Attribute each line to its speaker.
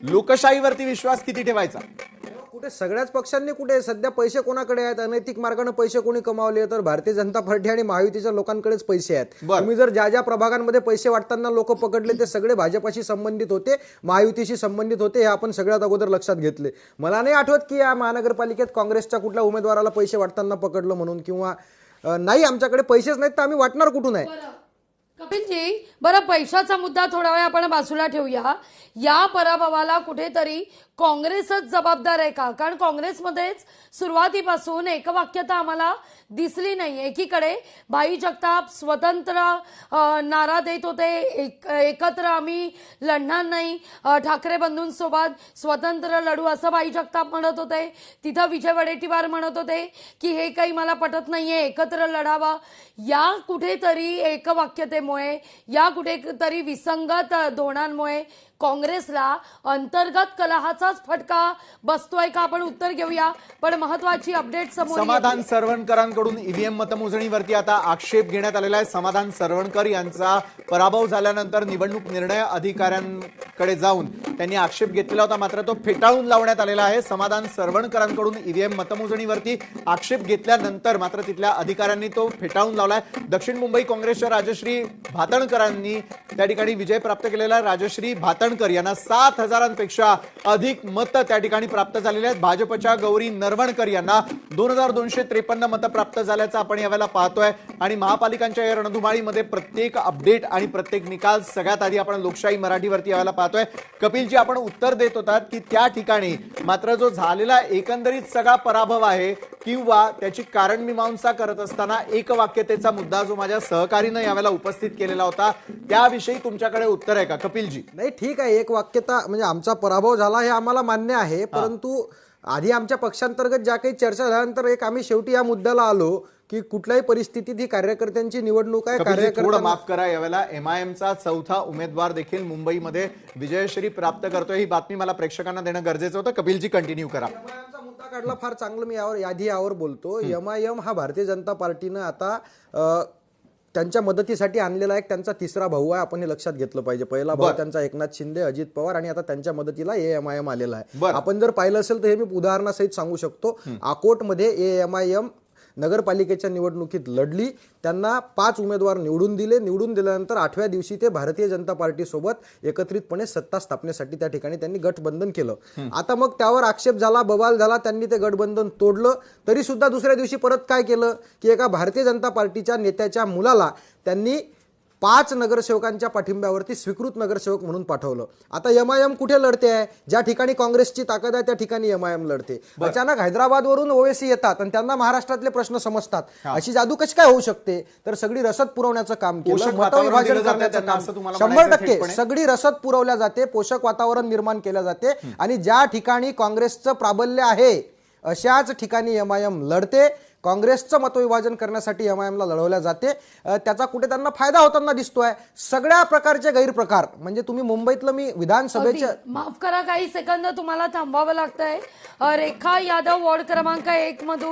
Speaker 1: लोकशाहीवरती विश्वास किती ठेवायचा?
Speaker 2: कुठे सगळ्याच पक्षांनी कुठे सध्या पैसे कोणाकडे आहेत? अनैतिक मार्गाने पैसे कोणी कमावले तर भारतीय जनता पार्टी आणि महायुतीच्या लोकांकडेच पैसे आहेत. तुम्ही जर ज्या ज्या प्रभागांमध्ये पैसे वाटताना लोक पकडले ते सगळे भाजपाशी संबंधित होते, महायुतीशी संबंधित होते, हे आपण सगळ्यात अगोदर लक्षात घेतले. मला नाही आठवत की या महानगरपालिकेत काँग्रेसच्या कुठल्या उमेदवाराला पैसे वाटताना पकडलं म्हणून, किंवा नाही आमच्याकडे पैसेच नाहीत तर आम्ही वाटणार कुठून आहे.
Speaker 3: कपिलजी, बरं पैशाचा मुद्दा थोडा वेळ आपण बाजूला ठेवूया. या पराभवाला कुठेतरी काँग्रेसच जबाबदार आहे का? कारण काँग्रेसमध्येच सुरुवातीपासून एकवाक्यता आम्हाला दिसली नाही. एकीकडे भाई जगताप स्वतंत्र नारा देत होते, एकत्र आम्ही लढणार नाही, ठाकरे बंधूंसोबत स्वतंत्र लढू असं भाई जगताप म्हणत होते. तिथं विजय वडेट्टीवार म्हणत होते की हे काही मला पटत नाहीये, एकत्र लढावा. या कुठेतरी एकवाक्यतेमुळे, या कुठेतरी विसंगत धोरणांमुळे काँग्रेसला अंतर्गत कलहाचाच फटका बसतोय का? आपण उत्तर घेऊया, पण महत्वाची अपडेट समोर.
Speaker 1: समाधान सरवणकरांकडून ईव्हीएम मतमोजणीवरती आता आक्षेप घेण्यात आलेला आहे. समाधान सरवणकर यांचा पराभव झाल्यानंतर निवडणूक निर्णय अधिकाऱ्यांकडे जाऊन त्यांनी आक्षेप घेतलेला होता, मात्र तो फेटाळून लावण्यात आलेला आहे. समाधान सरवणकरांकडून ईव्हीएम मतमोजणीवरती आक्षेप घेतल्यानंतर मात्र तिथल्या अधिकाऱ्यांनी तो फेटाळून लावलाय. दक्षिण मुंबई काँग्रेसच्या राजश्री भातणकरांनी त्या ठिकाणी विजय प्राप्त केलेला. राजश्री भातणकर यांना 7,000पेक्षा अधिक मत त्या ठिकाणी प्राप्त झालेले आहेत. भाजपच्या गौरी नरवणकर यांना 2,253 मतं प्राप्त झाल्याचं आपण यावेळेला पाहतोय. आणि महापालिकांच्या या रणधुमाळीमध्ये प्रत्येक अपडेट आणि प्रत्येक निकाल सगळ्यात आधी आपण लोकशाही मराठीवरती यावेळेला पाहतोय. कपिलजी, आपण उत्तर देत होतात की त्या ठिकाणी मात्र जो झालेला एकंदरीत सगळा पराभव आहे किंवा त्याची कारण मीमांसा करत असताना एकवाक्यतेचा मुद्दा जो माझ्या सहकारीनं यावेळेला उपस्थित केलेला होता, त्याविषयी तुमच्याकडे उत्तर आहे का कपिलजी?
Speaker 2: नाही, ठीक आहे, एक वाक्यता म्हणजे आमचा पराभव झाला हे आम्हाला मान्य आहे, परंतु आधी आमच्या पक्षांतर्गत ज्या काही चर्चा झाल्यानंतर एक आम्ही शेवटी या मुद्द्याला आलो की कुठल्याही परिस्थितीत ही कार्यकर्त्यांची निवडणूक आहे.
Speaker 1: कार्यकर्ता माफ करा, यावेळेला एमआयएमचा चौथा उमेदवार देखील मुंबईमध्ये विजयश्री प्राप्त करतोय, ही बातमी मला प्रेक्षकांना देणं गरजेचं होतं. कपिलजी, कंटिन्यू करा.
Speaker 2: एमआयएमचा मुद्दा काढला फार चांगलं, मी यावर बोलतो. एमआयएम हा भारतीय जनता पार्टीनं आता त्यांच्या मदतीसाठी आणलेला एक त्यांचा तिसरा भाऊ आहे. आपण हे लक्षात घेतलं पाहिजे. पहिला भाऊ त्यांचा एकनाथ शिंदे, अजित पवार, आणि आता त्यांच्या मदतीला एएमआयएम आलेला आहे. आपण जर पाहिलं असेल तर हे मी उदाहरणासहित सांगू शकतो. अकोटमध्ये एएमआयएम नगरपालिकेच्या निवडणुकीत लढली, त्यांना 5 उमेदवार निवडून दिले. निवडून दिल्यानंतर 8व्या दिवशी ते भारतीय जनता पार्टी सोबत एकत्रितपणे सत्ता स्थापनेसाठी त्या ठिकाणी त्यांनी गठबंधन केलं. आता मग त्यावर आक्षेप झाला, बवाल झाला, त्यांनी ते गठबंधन तोडलं. तरी सुद्धा दुसऱ्या दिवशी परत काय केलं की एका भारतीय जनता पार्टीच्या नेत्याच्या मुलाला त्यांनी 5 नगरसेवकांच्या पाठिंब्यावरती स्वीकृत नगरसेवक म्हणून पाठवलं. आता एमआयएम कुठे लढते आहे? ज्या ठिकाणी काँग्रेसची ताकद आहे त्या ठिकाणी एमआयएम लढते. अचानक हैदराबादवरून ओवेसी येतात आणि त्यांना महाराष्ट्रातले प्रश्न समजतात. अशी जादू कशी काय होऊ शकते? तर सगळी रसद पुरवण्याचं काम केलं, मतविभाजन करण्याचं काम. 100% सगळी रसद पुरवल्या जाते, पोषक वातावरण निर्माण केलं जाते, आणि ज्या ठिकाणी काँग्रेसचं प्राबल्य आहे अशाच ठिकाणी एमआयएम लढते. काँग्रेसचं मतविभाजन करण्यासाठी एमआयएमला लढवल्या जाते. त्याचा कुठे त्यांना फायदा होताना दिसतोय. सगळ्या प्रकारचे गैरप्रकार, म्हणजे तुम्ही मुंबईतलं, मी विधानसभेच्या,
Speaker 3: माफ करा काही सेकंद तुम्हाला थांबावं लागतंय. रेखा यादव वॉर्ड क्रमांक 1 मधून